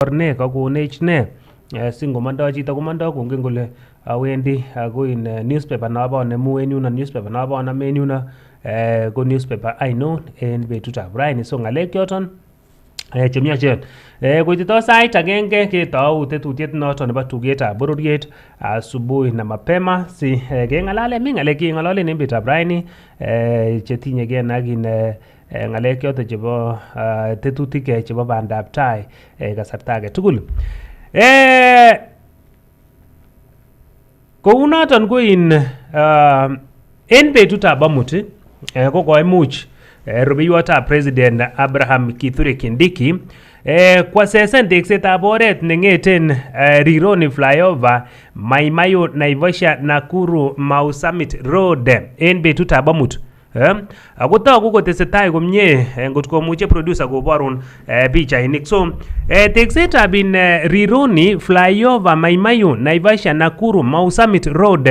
ne kakonech ne singomandoi chito komandoi kongen kole awendi akoi newspaper nobo nemu en yuno newspaper nobo en yuno ko newspaper ainon en betutab raini. So ng'alek choton chemiachen koitito sait agenge ketou tetutiet noton nebo tugetab bororiet asubuhi na mapema si keng'alale mi ng'alek keng'alolen en betutab raini chetinyegei ak ng'alek choton chebo tetutik chebo bandab tai kasarta age tugul. Kou noton ko en betutab amut ko koimuch rubeiwotab president Abraham Kithure Kindiki kwasesen teksetab oret neng'eten Rironi flyover Maimayu Naivasha Nakuru Mau Summit Road en betutab amut. Ako togu kotesetai komie ngot komuche producer koborun pichainik. So teksetab Rironi flyover Maimayu Naivasha Nakuru Mau Summit Road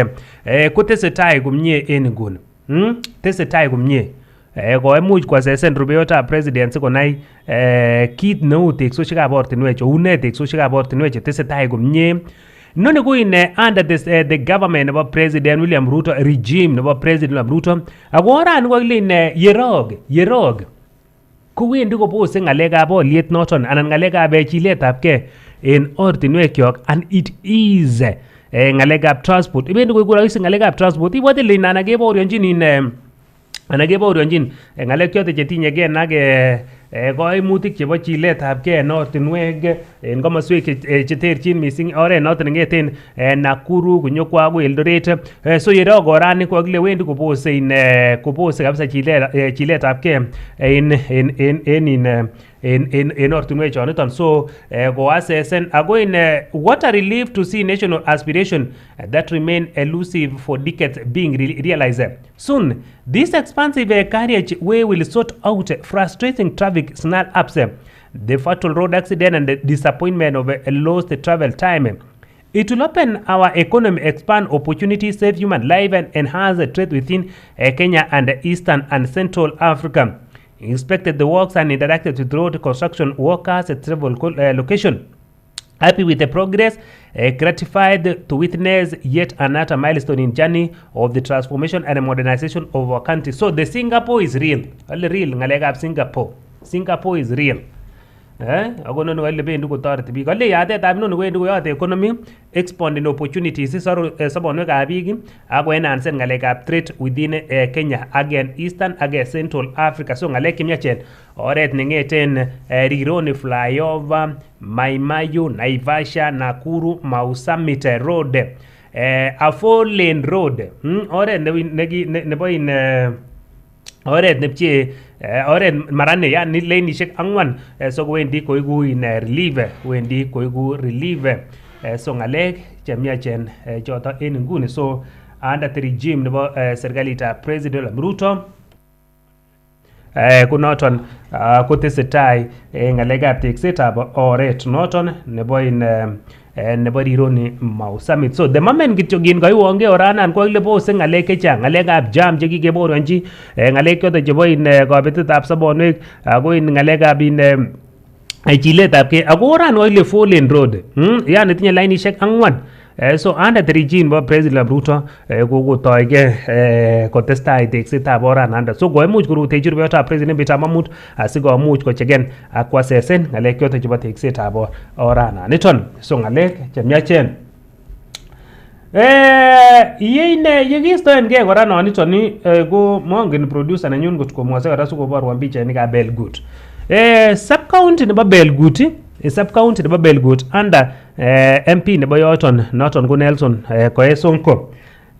kotesetai komie en nguni. Tesetai komie. Koimuch kwasesen rubeiwotab president sikonai kit neu teksosiekab ortinwek une teksosiekab ortinwek chetesetai komie. Noni ko under the government nebo president William Ruto regime nebo president William Ruto. Ako orani kokile yerog kowendi kobose ng'alekab olyet noton anan ng'alekab chiletabgei en ortinwekyok, and it is ng'alekab transport. Ibendi koiku rahisi ng'alekab transport. Ibwote ile anan kebaorionjin ng'alek choton chetinyegei ak koimutik chebo chiletabgei en ortinwek en komoswek cheterchin, mising oret noton nengeten Nakuru konyokwa akoi Eldoret. So yerog orani kokile wendi kobose kabisa chiletabgei en ortinwek choniton. So koasesen ako what a relief to see national aspiration that remain elusive for decades being realized. Soon this expansive carriageway will sort out frustrating traffic snarl-ups, the fatal road accident and the disappointment of a lost travel time. It will open our economy, expand opportunities, save human life and enhance the trade within Kenya and Eastern and Central Africa. He inspected the works and interacted with road construction workers at several locations. Happy with the progress, gratified to witness yet another milestone in journey of the transformation and modernization of our country. So the Singapore is real. Real ngalekab Singapore. Singapore is real. Ako noni wale bendi kotoreti biik. Kale yatetab noni wendi koyote economy, expanding opportunities sobonwekab biik ako enhance ngalekab trade within Kenya again Eastern again Central Africa. So ngalek chemiachen oret nengeten Rironi flyover Maimayu Naivasha Nakuru Mau Summit Road, a 4-lane road. Oret nebo oret nepche oret marane yani laneishek angwan. So wendi koigu wendi koigu relief. So ngalek chemiachen choto en nguni. So under the regime nebo serikalitab president Ruto kunoton kotesetai ng'alekab teksetab oret noton nebo Rironi Mau Summit. So the moment kityo kin kaiwonge oranan kokile bose ng'alek chechang, ng'alekab jam chekikeborionji, ng'alek choton chebo kabetetab sobonwek, ako ng'alekab chiletabgei. Ako oran kokile 4-lane road, yani tinye lainishek angwan. So under the regime of President Ruto kokotoige kotestai teksetab orananda. So koimuch korutechi rubeiwotab president betutab amut asikomuch kocheken ak kwasesen ng'alek choton chebo teksetab orananiton. So ng'alek chemiachen yekiistoengei kora noniton ko mongen producer nenyun ngot komwose kora sikoborwon pichainikab Belgut. Sub-county nebo Belgut sub-county nebo Belgut under MP nebo yoton noton ko Nelson Koesonko.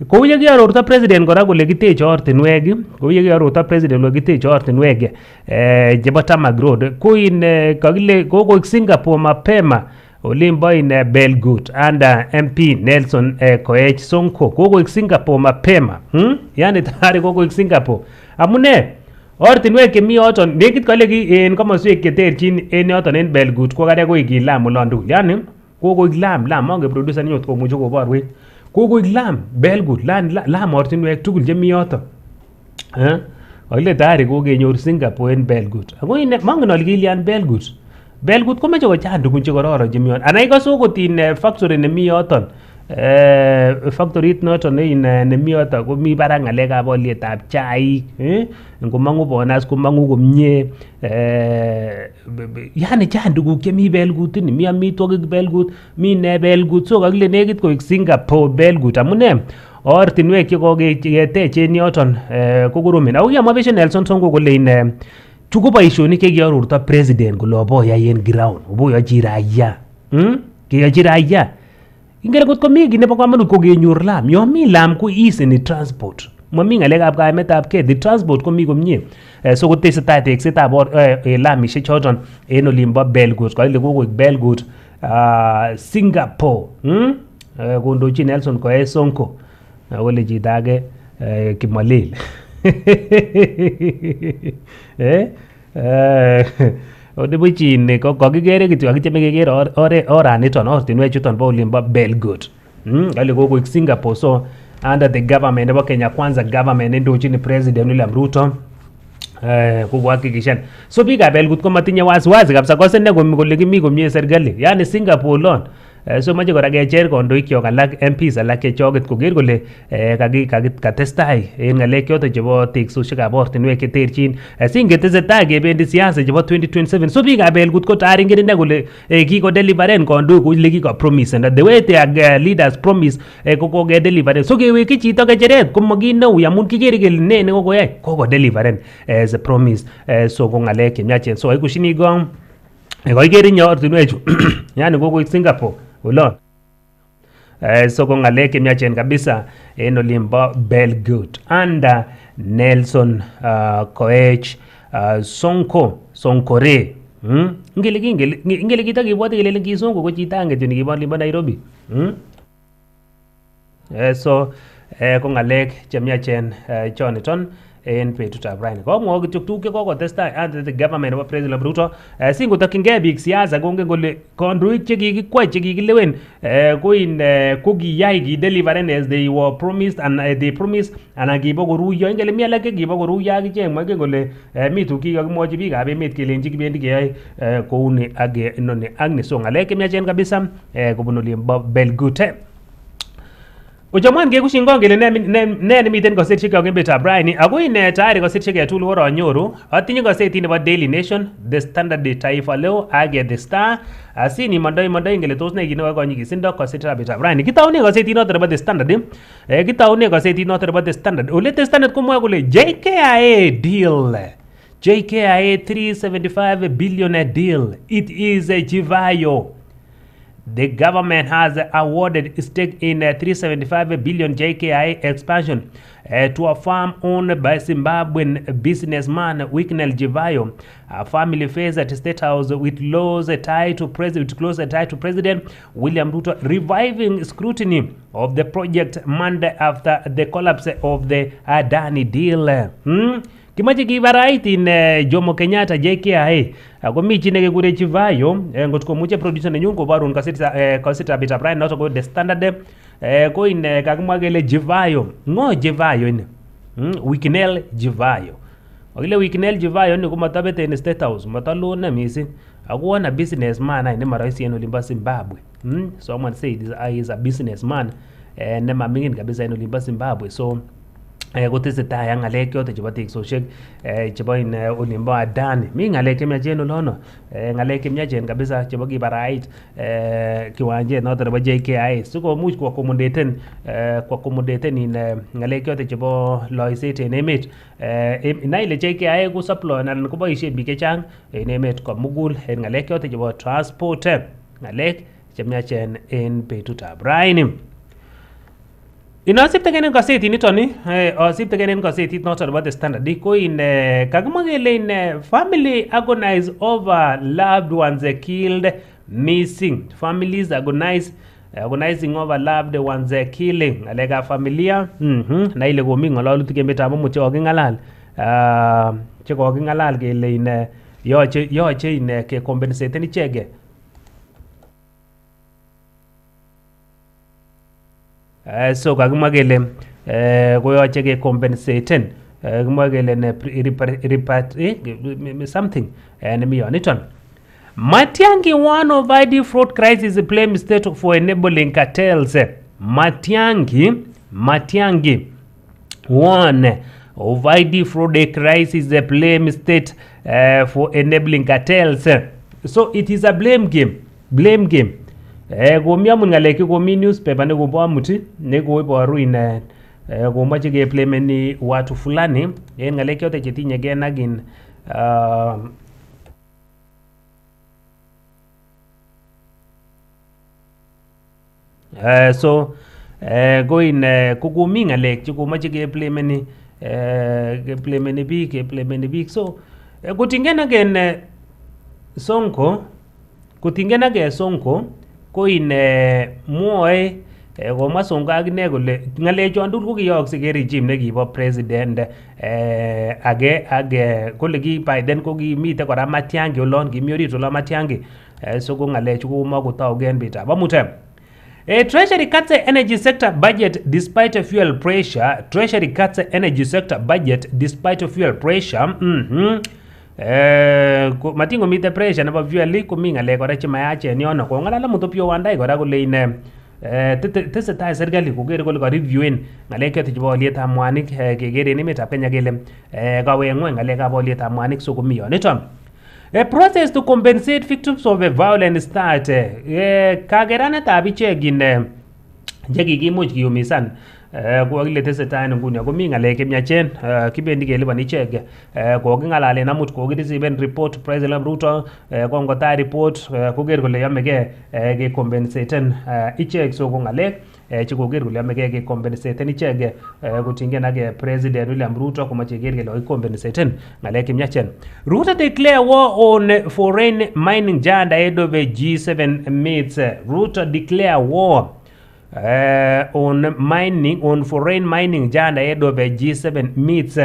Kou ye kiarorto president kora kole kiteche ortinwek, kou ye kiarorto president kole kiteche ortinwek chebo Tarmac Road, ko kakile kokoik Singapore mapema olimbo Belgut under MP Nelson Koesonko. Kokoik Singapore mapema. Yani tayari kokoik Singapore. Amune ortinwek chemi yoton nekit kale en komoswek cheterchin en yoton en Belgut ko kare koik lam olon tugul. Yani kokoik lam monge producer nyot komuche koborwech. Kokoik lam Belgut lam ortinwek tugul chemi yoton. Kakile tayari kokenyor Singapore en Belgut. Ako mongen ale kilyan Belgut. belgut komeche kochang tugun chekororon chemi yon ana ikose okot in factory nemi yoton factorit noton nemi yoton komi barak ng'alekab olietab chaik ngomong'u bonas komong'u komie yani chang tuguk chemi belgut ini mi amitwogik belgut mi ne belgut so kakile nekit koik Singapore belgut amune ortinwek chekoketech en yoton kokoromen ako kiamwa besho Nelson Sonko kole chu ko boisionik chekiarorto president kole oboyai en ground oboyochi raia keyochi raia ingele kot komi kit nebo komonut ko kenyor lam yon mi lam ko easy transport momi ng'alekab kaimetab ke the transport komi komie so kotesetai teksetab lamishek choton en olimbo belgut kakile kokoik belgut Singapore kondochin Nelson Koech Sonko kole chito age kimolel odebichin kokikere kityo akicheme keker oraniton ortinwek chuton bo olimbo belgut kale kokoik Singapore so under the government nebo Kenya Kwanza government indochin president William Ruto kokohakikishan so biikab belgut komatinye wasiwasi kabisa kose ne kole kimi komie serikali yani Singapore lon so mache kora kecher kondoikyok alak MPs alak chechoket koker kole katestai en ng'alek choton chebo teksosiekab ortinwek cheterchin singetesetai kebendi siasa chebo 2027 so biikab belgut ko tayari ingen ine kole kikodeliveren kondoik kole kikopromise the way their leaders promise kokokedeliveren so kewekyi chito kecheret komakit neui amun kikere kele ne nekokoyai kokodeliveren as a promise so ko ng'alek chemiachen so aikushini gong koikere inye ortinwechu yani kokoik Singapore ulon so ko ng'alek chemiachen kabisa en olimbo belgut under Nelson Koech Sonkore ingele kitakibwate kelelen ki Sonko ko chito ange nekibo olimbo Nairobi so ko ng'alek chemiachen choniton en betutab raini komwa kityo tuguk chekokotestai under the government nebo President Ruto singotokyingei biik siasa kongen kole kandoik chekikikwai chekikilewen ko kiyai kideliveren as they were promised and they promised anan kibo koruyo ingele mi alak kibo koruyo akichek moingen kole mi tuguk chekikakimwochi biikab emet kelenji kibendi keyoe kouni ak inoni ak ni so ng'alek chemiachen kabisa kobun olimbo belgut Uchamwan kekushin kong kele ne nemiten gazetishek en betutab raini ako ine tayari gazetishek tugul koronyoru atinye gazetit nebo Daily Nation, The Standard, Taifa Leo ak The Star asini mondoi ngele tos ne kit nekakonyikisindo gazetitab betutab raini kitaune gazetit noton nebo The Standard kitaune gazetit noton nebo The Standard ole The Standard komwoe kole JKIA deal JKIA 375 billion deal it is a Jivayo. The government has awarded stake in 375 billion JKIA expansion to a farm owned by Zimbabwean businessman Wicknell Jivayo. A family faced at State House with close tie to President William Ruto, reviving scrutiny of the project Monday after the collapse of the Adani deal. Kimache kibarait in Jomo Kenyatta JKIA ako mi chi nekekure Jivayo ngot komuche producer nenyun koborun kasetitab betutab raini noto ko The Standard ko in kakimwa kele Jivayo ngo Jivayo ini Wicknell Jivayo okile Wicknell Jivayo ni komatobete en State House matalone missing ako ana businessman ai nemaraisi en olimbo Zimbabwe someone said he is a businessman nemamingin kabisa en olimbo Zimbabwe so kotesetai ak ng'alek choton chebo teksosiek chebo olimbo Adani mi ng'alek chemiachen olono ng'alek chemiachen kabisa chebo kibarait kiwanjet noton nebo JKIA sikomuch koaccommodaten ng'alek choton chebo loiset en emet nai ile JKIA ko supply anan koboisien biik chechang en emet komugul en ng'alek choton chebo transport ng'alek chemiachen en betutab raini. Inasipte kenen gazetit niton ni asipte kenen gazetit noton nebo The Standard ko in kakimwa kele in family agonize over loved ones killed missing. Families agonizing over loved ones killing. Ngalekab familia na ile komi ng'ololutik emetab amut chekoking'alal kele in yoche in ke compensaten icheke so kakimwa kele koyoche ke compensaten kimwa kele something nemi yoniton Matiangi, one of ID fraud crisis, blame state for enabling cartels. Matiangi, one of ID fraud crisis, blame state for enabling cartels. So it is a blame game. Gomi amun ngalek gomi newspaper ne gobo amuti ne goiboru in gomache ke blame ni watu fulani ngalek yote chetinye ge nagin so go in kugumi ngalek chukumache ke blame ni big so kutingena gen Sonko ko in moe goma Sonko agine kole ngalechon tugul ko kiyokse ke regime nekibo president age kole ki Biden ko kimite kora Matiangi olon kimi orit olon Matiangi so ko ngalechu ko makotaugen betab amute. Treasury cuts energy sector budget despite fuel pressure. Treasury cuts energy sector budget despite fuel pressure. Matingo mite pressure nebo fuel ko mi ngale kora chemayachen yono ko ngalala mutopio wandai kora kole ine tesetai serikali koker kole ka reviewin ngalek choto chebo olietab mwanik keker en emetab Kenya kele kawe ngweny ngalekab olietab mwanik so komi yonito. A process to compensate victims of a violent start. Kakeranetab ichek in chekikimuch kiyumisan kokakile tesetai nguni komi ngalek chemyachen kibendi kelipan ichek kokingalalen amut kokirisiben report President Ruto kongotai report koker kole yomege ke compensaten ichek so ko ngalek chikoker kole yomege ke compensaten ichek kotingien ak President William Ruto komache keker kele compensaten ngalek chemyachen. Ruto declare war on foreign mining giant ahead of a G7 meets. Ruto declare war on foreign mining giant ahead of a G7 meets.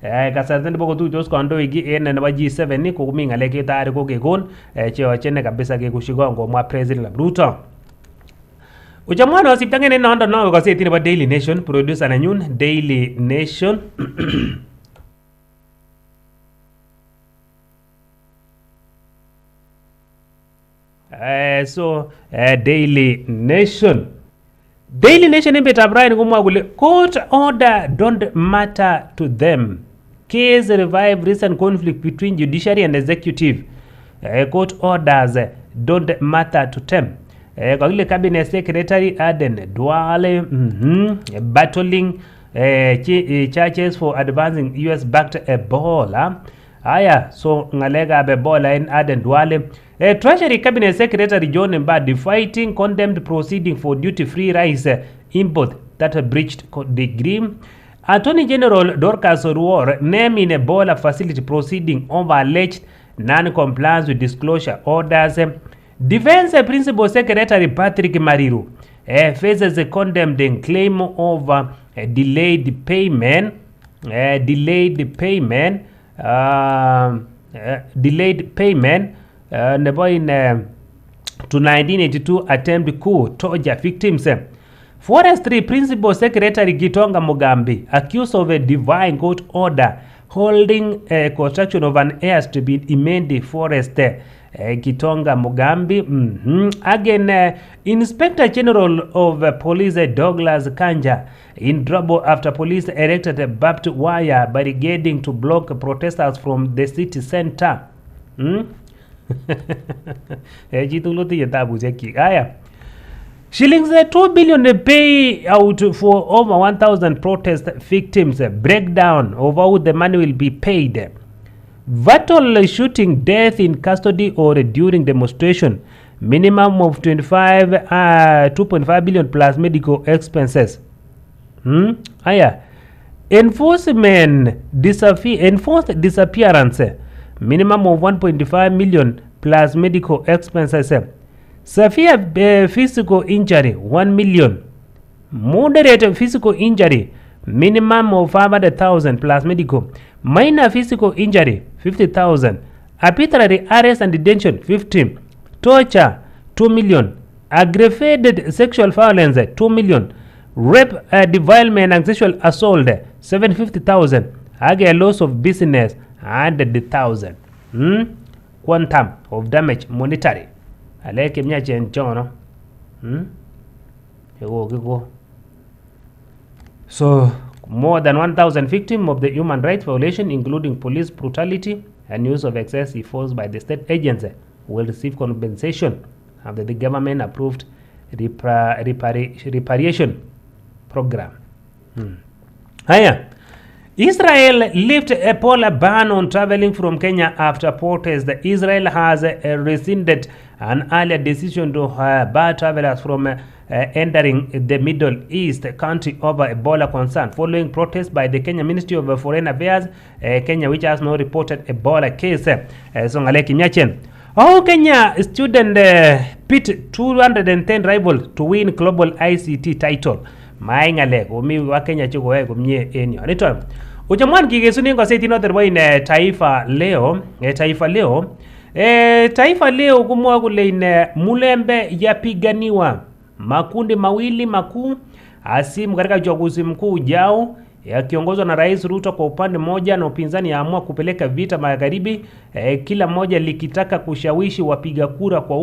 Kasarta nebo kotuitos kandoik en nebo G7 ni komi ngalek chetare kokekon cheyochene kabisa kekushikon komwa President Ruto. Uchamwana wasiptangene nondo no gazeti nebo Daily Nation, producer nanyun Daily Nation. Daily Nation in betab Brian komwa kole court order don't matter to them. Case revive recent conflict between judiciary and executive. Court orders don't matter to them. Kakile cabinet secretary Aden Duale battling charges for advancing US-backed Ebola. Aya, so ngalega Ebola in Aden Duale. Treasury Cabinet Secretary John Mbadi fighting condemned proceeding for duty-free rice import that breached the agreement. Attorney General Dorcas Oruor naming Ebola facility proceeding over alleged non-compliance with disclosure orders. Defense Principal Secretary Patrick Mariru faces a condemned claim of delayed payment. Nebo in to 1982 attempt coup torture victims. Forestry Principal Secretary Gitonga Mugambi accused of a divine court order holding construction of an airstrip in Imendi Forest. Gitonga Mugambi. Again, Inspector General of Police Douglas Kanja in trouble after police erected a barbed wire barricading to block protesters from the city center. Shillings 2 billion pay out for over 1,000 protest victims. Breakdown of how the money will be paid. Vital shooting, death in custody or during demonstration. Minimum of 2.5 billion plus medical expenses. Enforced disappearance. Minimum of 1.5 million plus medical expenses. Severe physical injury 1 million. Moderate physical injury minimum of 500,000 plus medical. Minor physical injury 50,000. Arbitrary arrest and detention 15. Torture 2 million. Aggravated sexual violence 2 million. Rape, defilement and sexual assault 750,000. Again, loss of business 100,000. quantum of damage monetary. Ale kimyachen chono. So more than 1,000 victims of the human rights violation, including police brutality and use of excessive force by the state agency, will receive compensation under the government approved reparation program. Israel lifted a polar ban on traveling from Kenya after protest. Israel has rescinded an earlier decision to ban travelers from entering the Middle East country over Ebola concern, following protests by the Kenya Ministry of Foreign Affairs, Kenya, which has not reported Ebola case. Kenya student pit 210 rivals to win global ICT title. Maingale umi wa Kenya chikoe kumye enyo. Nito uchamwan kigesuni ngoseti noter boy Taifa Leo, Taifa Leo. Taifa Leo kumwa kule Mulembe yapiganiwa makundi mawili makuu asimu katika uchaguzi mkuu ujao, yakiongozwa na Rais Ruto kwa upande mmoja na upinzani yaamua kupeleka vita magharibi, kila mmoja likitaka kushawishi wapiga kura kwa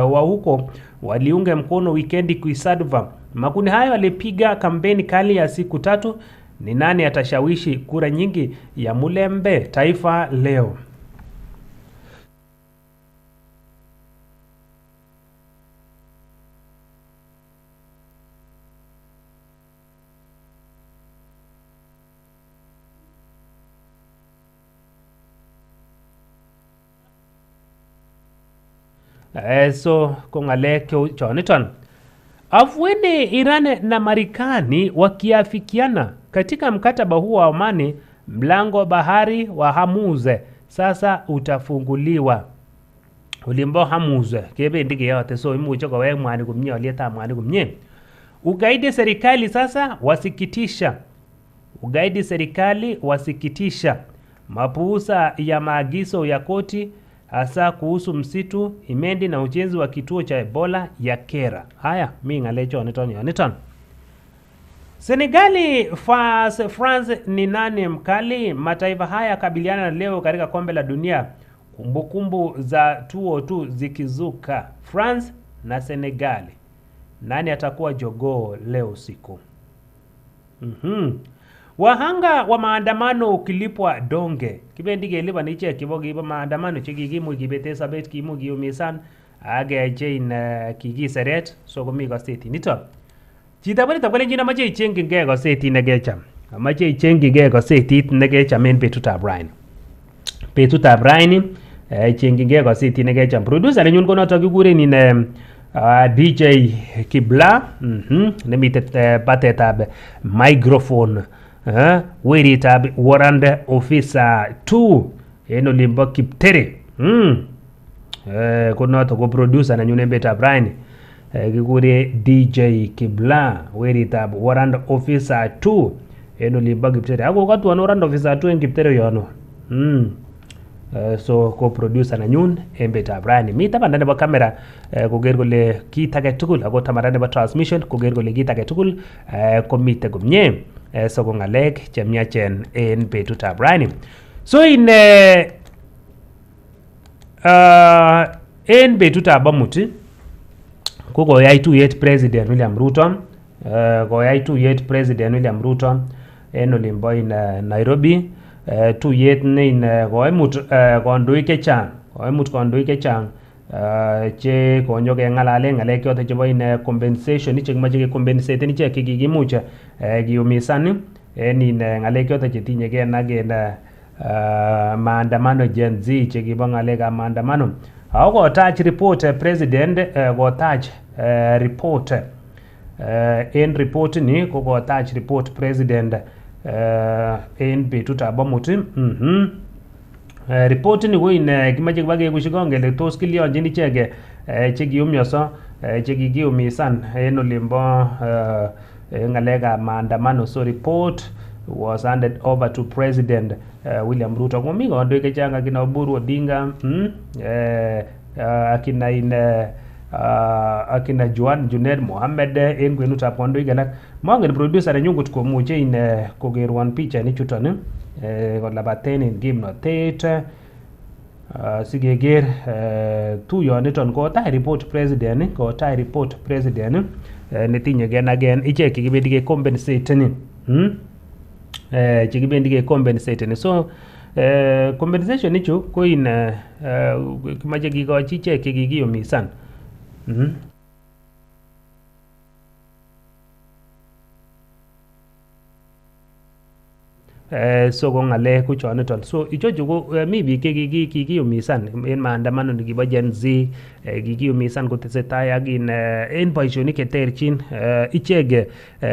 wa huko waliunga mkono wikendi kuisadva. Makundi hayo yalipiga kampeni kali ya siku 3. Ni nani atashawishi kura nyingi ya Mulembe? Taifa Leo. So kongaleke choniton afueni Iran na Marekani wakiafikiana katika mkataba huo wa amani, mlango bahari wa Hormuz sasa utafunguliwa. Ulimbo Hormuz kebendi yote, so imuche kowe mwani kumnye alieta mwani kumnye. Ugaidi serikali sasa wasikitisha. Ugaidi serikali wasikitisha. Mapuuza ya maagizo ya koti hasa kuhusu msitu Imendi na ujenzi wa kituo cha Ebola ya kera. Haya, mi ngalecho niton. Senegali France ni nani mkali? Mataifa haya kabiliana leo katika kombe la dunia. Kumbukumbu za 202 zikizuka. France na Senegali. Nani atakuwa jogoo leo usiku? Wahanga wa maandamano ukilipwa donge. Kibendi gelipa niche kibogi iba maandamano chikigimu gibete sabet kimu giumisan age chain kigiseret so komi gazeti nito. Chita bali tabale jina mache ichengi nge gazeti negecham. Mache ichengi nge gazeti negecham en betutab raini. Betutab raini ichengi nge gazeti negecham. Producer lenyun kono takikure ni DJ Kibla nemitet batetab microphone weritab warrant officer 2 eno limbo Kiptere konoto ko producer na nyune betab raini kikure DJ Kibla weritab warrant officer 2 eno limbo Kiptere ako katwa warrant officer 2 en Kiptere yono so ko producer na nyun en betab raini mi tabanda nebo camera koger kole kit age tugul ako tamara nebo transmission koger kole kit age tugul komite komye so ko ngalek chemiachen en betutab raini. So in en betutab amut ko koyai tuyet President William Ruto en olimbo in Nairobi. Tuyet ne in koimut kondoik chechang che konyo ke ngalale ngalek yote chebo in compensation che kimache ke compensate ni che kikimuch giumisan en in ngalek yote che tinye ke na gen maandamano Gen Z che kibo ngalek ab maandamano. Ako attach report president attach report en report ni ko attach report president en betutab amut. Report ni ko in kimache kibage kushikongele tos kilionjin ichege che kiumyoso che kikiumisan en olimbo ngalekab maandamano. So report was handed over to President William Ruto. Komi kondoik chechang akina Oburu Odinga akina Junaid Mohammed en kwenutab kondoik alak. Mongen producer nenyu ngot komuche in kogerwan picha ni chuton kolabaten en kimnotet Sigeger tuyoniton kotai report president kotai report president netinye gen again ichek kikibendi ke compensate ni chekibendi ke compensate so compensation ichu ko in kimache kikochi ichek chekikiumisan so ko ng'alek ko choniton so ichochu ko mi biik kikiumisan en maandamano nikibo Gen Z kikiumisan kotesetai ak en boisionik cheterchin ichek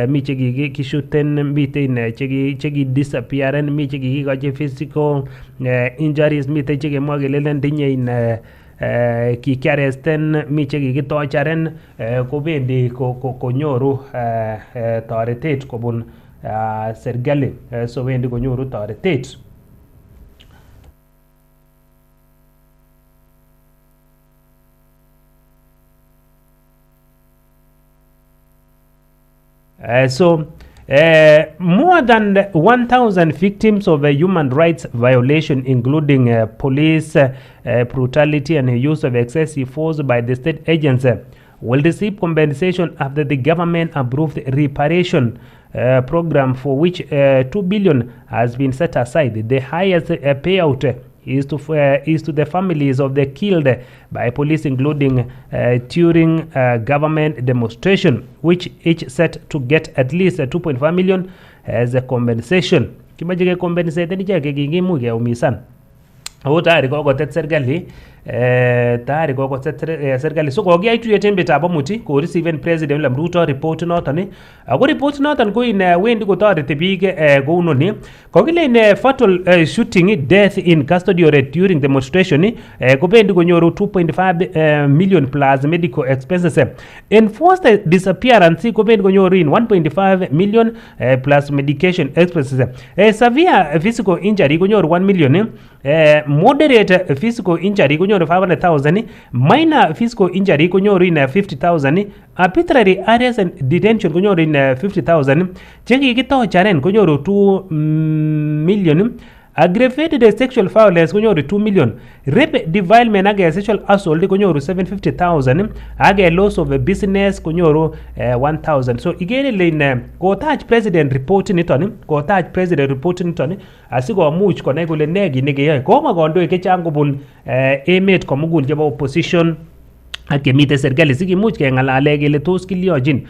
mi chekikishuten miten chekidisappearen mi chekikikochi physical injuries miten chekemwa kelelen tinye kikiaresten mi chekikitocharen kobendi konyoru toretet kobun serikali so wendi konyoru toretet more than 1,000 victims of a human rights violation, including police brutality and use of excessive force by the state agents, will receive compensation after the government approved reparation program for which 2 billion has been set aside. The highest payout is to the families of the killed by police, including during government demonstration, which each set to get at least 2.5 million as a compensation. Kimache ke compensate ni chake kikimu ke umisan. Ako tayari kokotet serikali tayari kokotet serikali so kokiyai tuyet en betab amuti ko receive president William Ruto report noton ako report noton ko wendi kotoreti biik kou noni kokile in fatal shooting death in custody or during demonstration kobendi konyoru 2.5 million plus medical expenses. Enforced disappearance kobendi konyoru in 1.5 million plus medication expenses. Severe physical injury konyoru 1 million. Moderate physical injury konyoru 500,000, minor physical injury konyoru in 50,000, arbitrary arrest and detention konyoru in 50,000, chekikitocharen konyoru 2 million, aggravated sexual violence konyoru 2 million, rape, defilement ak sexual assault konyoru 750,000, ak loss of a business konyoru 1,000. So igere le kotach president report niton asikomuch konai kole ne kit nekeyoe koma kandoik chechang kobun emet komugul chebo opposition ak kemite serikali sikimuch keng'alale kele tos kiliyochin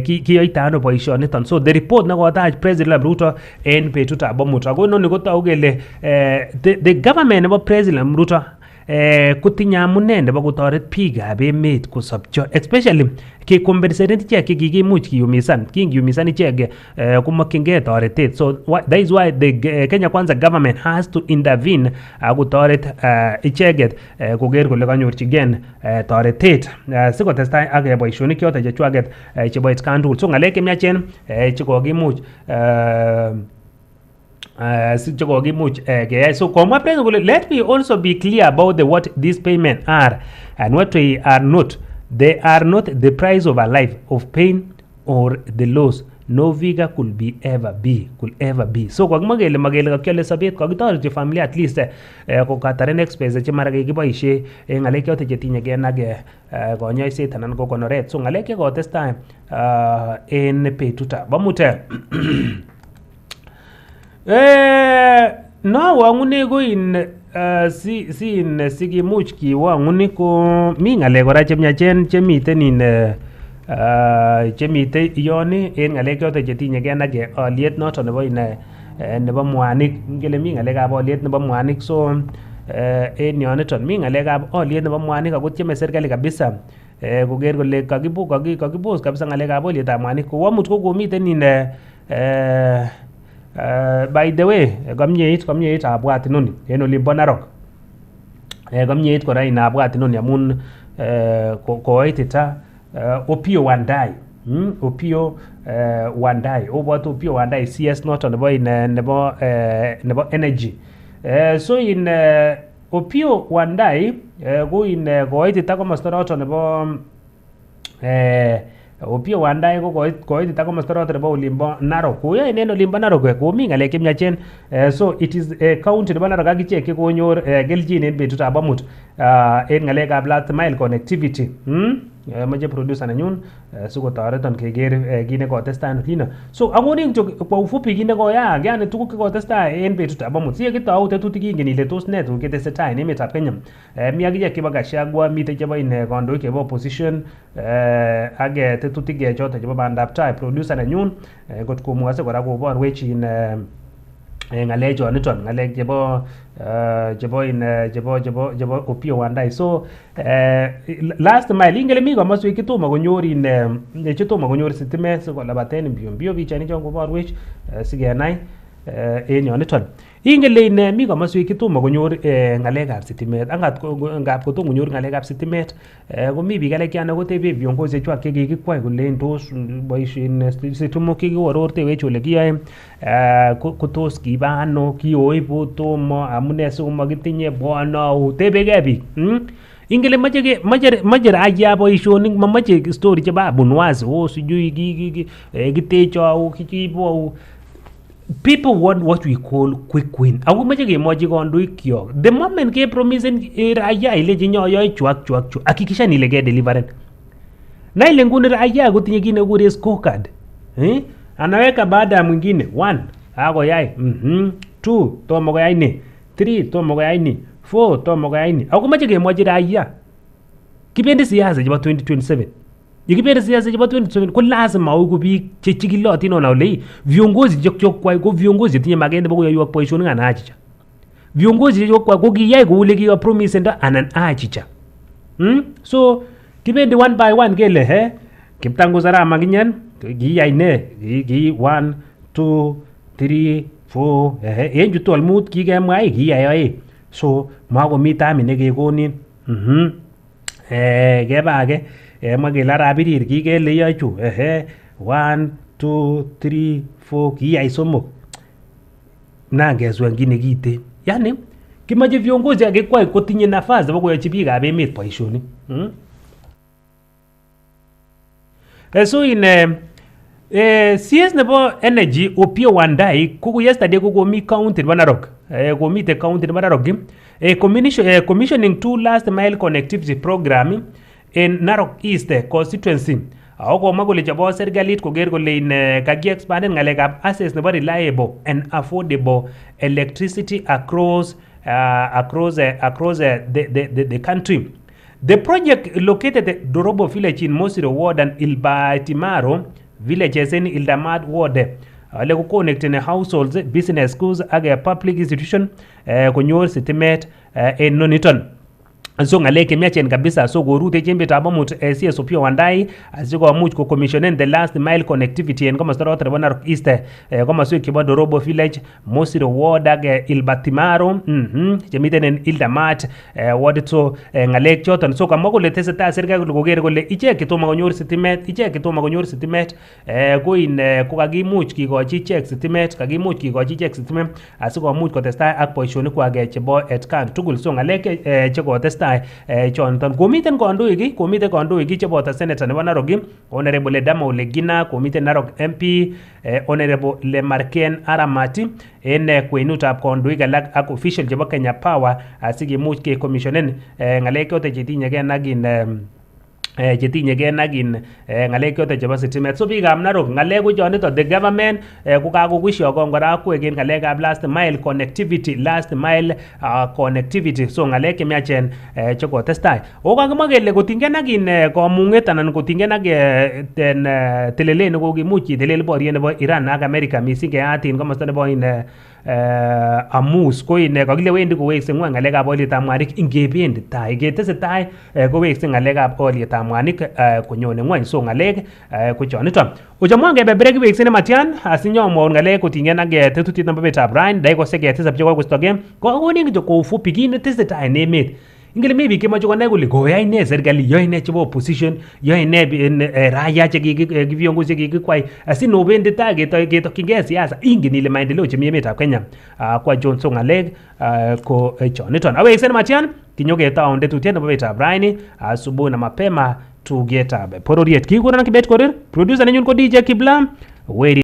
kiyoito ano boisioniton. So the report nekotach President Ruto en betutab amut ako noni kotogu kele the government nebo President Ruto kotinye amune nebo kotoret biikab emet kosobcho especially ke compensate ichek kikimuch kiumisan ichek komokyingei toretet. So that is why the Kenya Kwanza government has to intervene kotoret icheket koker kole kanyorchigen toretet sikotestai ak boisionik choton chechwaket chebo atkan tugul. So ng'alek chemiachen chekokimuch so komwa president kole let me also be clear about what these payments are and what they are not. They are not the price of a life, of pain or the loss. No figure could ever be. So kwa kele magele kakyole sabet kakitoreti familia at least kokataren expense che mara kikiboisie ng'alek chote chetinye gen ak konyoiset anan ko konoret. So ng'alek chekotestai en betutab amut no wangune ko in sikimuch kiwanguni ko mi ng'alek kora chemiachen chemiten chemite yoni en ng'alek choton chetinye gen ak aliet noton nebo mwanik ngele mi ng'alekab aliet nebo mwanik. So en yoniton mi ng'alekab aliet nebo mwanik ako tieme serikali kabisa koker kole kakibos kabisa ng'alekab alietab mwanik kou amut ko komiten by the way komyeit abwat inoni en olimbo Narok komyeit kora inabwat inoni amun koitita Opiyo Wandayi obwat Opiyo Wandayi CS noton nebo energy. So in Opiyo Wandayi ko koitita komosta noton nebo Opiyo Wandayi ko koitita komosta noton nebo olimbo Narok. Koyoe en olimbo Narok komi ng'alek chemiachen. So it is county nebo Narok akichek chekonyor kelchin en betutab amut en ng'alekab last mile connectivity. Moche producer nenyun sikotoreton keker kit nekotestai en olino. So akonin kwa ufupi kit nekoyaak, yani tuguk chekotestai en betutab amut. Si yekitou tetutik ingen ile tos ne tuguk chetesetai en emetab Kenya. Mi akichek chebo Gachagua, miten chebo kandoik chebo opposition ak tetutik choton chebo bandab tai. Producer nenyun kot komukokse kora koborwech ng'alek choniton, ng'alek chebo Opiyo Wandayi. So last mile ingele mi komoswek chetomo konyor sitimet sikolabaten mbio pichainik chon koborwech sikenai en yoniton. Ingele mi komoswek chetomo konyor ng'alekab sitimet, ngap kotom konyor ng'alekab sitimet komi biik alak kotebe viongozi chwak chekikikwai kolen tos boisien sitimok chekiorortewech ole kiyoe kotos kiba ano, kioibu tomo, amune sikomokitinye bwonou, tebegei biik. Ingele moche raia boisionik, momoche story chebo abunwasi, sijui kitechou, kichibou. People want what we call quick win. Ako moche kemwochi kandoik kyok. The moment ke promisen raia ilechi nyoyoe chwak hakikishan ile ke deliveren. Na ile nguni raia kotinye kit nekure scorecard. Anaweka baada ya mwingine 1 akoyai, 2 tomo koyai ni, 3 tomo koyai ni, 4 tomo koyai ni. Ako moche kemwochi raia. Kibendi siasa chebo 2027. Yekibendi siasa chebo 2027 ko lazima uko biik chechikilotin ona ole viongozi chekwai ko viongozi chetinye maket nebo koyoiwok boisionik anan achicha. Viongozi chekwai ko kiyai kou ole kiyopromisendo anan achicha. So kibendi one by one kele Kiptangus Arap Makinyan kiyai ne, ki 1 2 3 4 en chutol mut kikemwa kiyai ae. So makomi time nekekonin. Keba ake makele Arap Birir kikele yochu 1 2 3 4 kiyai somok nangeswen kit nekiten. Yani kimoche viongozi akikwai kotinye nafasi nebo koyochi biikab emet boisionik. So in CS nebo energy Opiyo Wandayi ko yesterday ko komi county nebo Narok. Komite county nebo Narok commissioning 2 last mile connectivity program in Narok East constituency. Ako komwa kole chebo serikalit koker kole kaki-expanden ng'alekab access nebo reliable and affordable electricity across the country. The project located at Dorobo village in Mosiro ward and Ilbatimaro villages in Ildamad ward. Ole ko connecting households, business, schools ak public institution konyor sitimet en noniton. So ng'alek chemiachen kabisa. So korute chembetab amut CS Opiyo Wandayi asikomuch ko commissionen the last mile connectivity en komosta noton nebo Narok East, komoswek chebo Dorobo village, Mosiro ward ak Ilbatimaro chemiten en Ildamat ward. So ng'alek choton. So kamwa kole tesetai serikali koker kole ichek chetomo konyor sitimet ko kakimuch kikochi ichek sitimet, asikomuch kotestai ak boisionikwak chebo atkan tugul. So ng'alek chekotestai choniton komiten kandoik cheboto senator nebo Narok Honorable Dama Olegina, komiten Narok MP Honorable Lemarken Aramati en kwenutab kandoik alak ak official chebo Kenya Power asikemuch ke commissionen ng'alek choton chetinyegei ak ng'alek choton chebo sitimet. So biikab Narok ng'alek ko choniton, the government ko kakokwishogon kora akwek en ng'alekab last mile connectivity. So ng'alek chemiachen chekotestai. O kakimwa kele kotingei ak komung'et anan kotingei ak telelet nekokimuch kitelel boriet nebo Iran ak America missing keyatin komosta nebo Amus ko kakile wendi kowekse ng'wony ng'alekab olietab mwanik ingebendi tai ketesetai kowekse ng'alekab olietab mwanik konyone ng'wony. So ng'alek ko choniton. Ochamwa ngebe break kiwekse nematyan asinyomwaun ng'alek kotingei ak tetutiet nebo betab rain dakikoshek 7 chekokoistogei kokonin kityo ko ufupi kit netesetai en emet. Ingele mi biik chemoche konai kole koyai ne serikali, yoe ne chebo opposition, yoe ne raia viongozi chekikikwai asinobendi tai ketokyingei siasa. Ingen ile maendeleo chemi emetab Kenya kwa John. So ng'alek ko choniton. Awekse nematyan kinyoketaun tetutiet nebo betab raini asubuhi na mapema tugetab pororiet. Kikonon kibet korir, producer nenyun ko DJ Kibla.